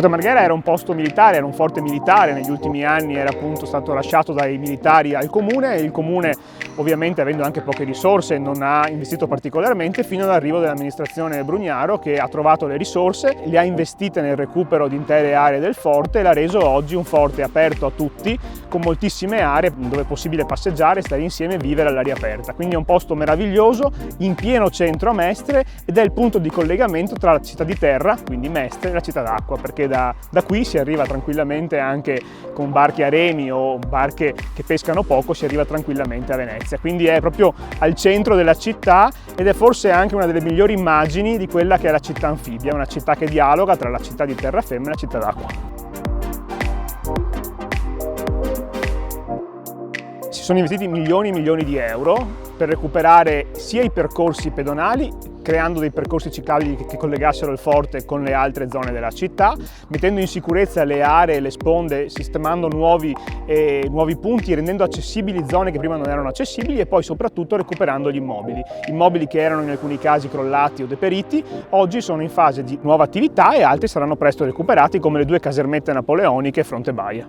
Forte Marghera era un posto militare, era un forte militare, negli ultimi anni era appunto stato lasciato dai militari al comune, e il comune, ovviamente avendo anche poche risorse, non ha investito particolarmente fino all'arrivo dell'amministrazione Brugnaro, che ha trovato le risorse, le ha investite nel recupero di intere aree del forte e l'ha reso oggi un forte aperto a tutti, con moltissime aree dove è possibile passeggiare, stare insieme e vivere all'aria aperta. Quindi è un posto meraviglioso in pieno centro a Mestre, ed è il punto di collegamento tra la città di terra, quindi Mestre, e la città d'acqua, perché da qui si arriva tranquillamente anche con barche a remi o barche che pescano poco, si arriva tranquillamente a Venezia. Quindi è proprio al centro della città, ed è forse anche una delle migliori immagini di quella che è la città anfibia, una città che dialoga tra la città di terraferma e la città d'acqua. Si sono investiti milioni e milioni di euro per recuperare sia i percorsi pedonali, creando dei percorsi ciclabili che collegassero il forte con le altre zone della città, mettendo in sicurezza le aree e le sponde, sistemando nuovi punti, rendendo accessibili zone che prima non erano accessibili, e poi soprattutto recuperando gli immobili che erano in alcuni casi crollati o deperiti. Oggi sono in fase di nuova attività e altri saranno presto recuperati, come le 2 casermette napoleoniche fronte baia.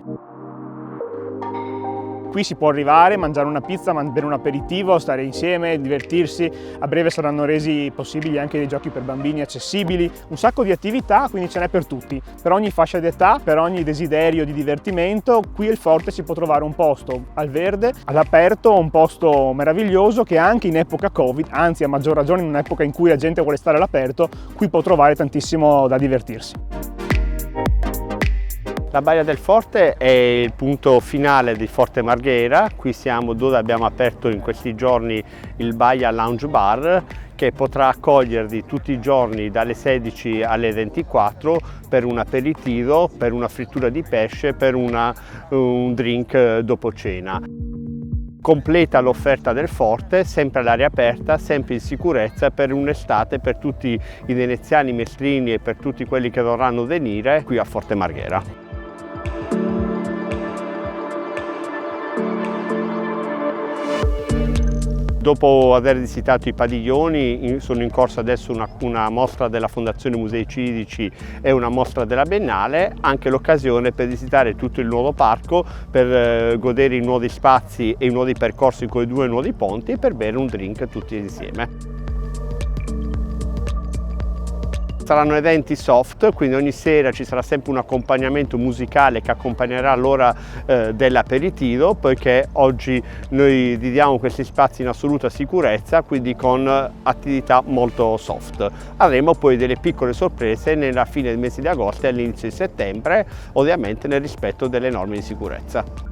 Qui si può arrivare, mangiare una pizza, bere un aperitivo, stare insieme, divertirsi. A breve saranno resi possibili anche dei giochi per bambini accessibili, un sacco di attività, quindi ce n'è per tutti, per ogni fascia d'età, per ogni desiderio di divertimento. Qui al forte si può trovare un posto al verde, all'aperto, un posto meraviglioso che anche in epoca Covid, anzi a maggior ragione in un'epoca in cui la gente vuole stare all'aperto, qui può trovare tantissimo da divertirsi. La Baia del Forte è il punto finale di Forte Marghera. Qui siamo dove abbiamo aperto in questi giorni il Baia Lounge Bar, che potrà accogliervi tutti i giorni dalle 16 alle 24 per un aperitivo, per una frittura di pesce, per un drink dopo cena. Completa l'offerta del forte, sempre all'aria aperta, sempre in sicurezza, per un'estate per tutti i veneziani, mestrini e per tutti quelli che dovranno venire qui a Forte Marghera. Dopo aver visitato i padiglioni, sono in corso adesso una mostra della Fondazione Musei Civici e una mostra della Biennale, anche l'occasione per visitare tutto il nuovo parco, per godere i nuovi spazi e i nuovi percorsi con i 2 nuovi ponti e per bere un drink tutti insieme. Saranno eventi soft, quindi ogni sera ci sarà sempre un accompagnamento musicale che accompagnerà l'ora dell'aperitivo, poiché oggi noi viviamo questi spazi in assoluta sicurezza, quindi con attività molto soft. Avremo poi delle piccole sorprese nella fine del mese di agosto e all'inizio di settembre, ovviamente nel rispetto delle norme di sicurezza.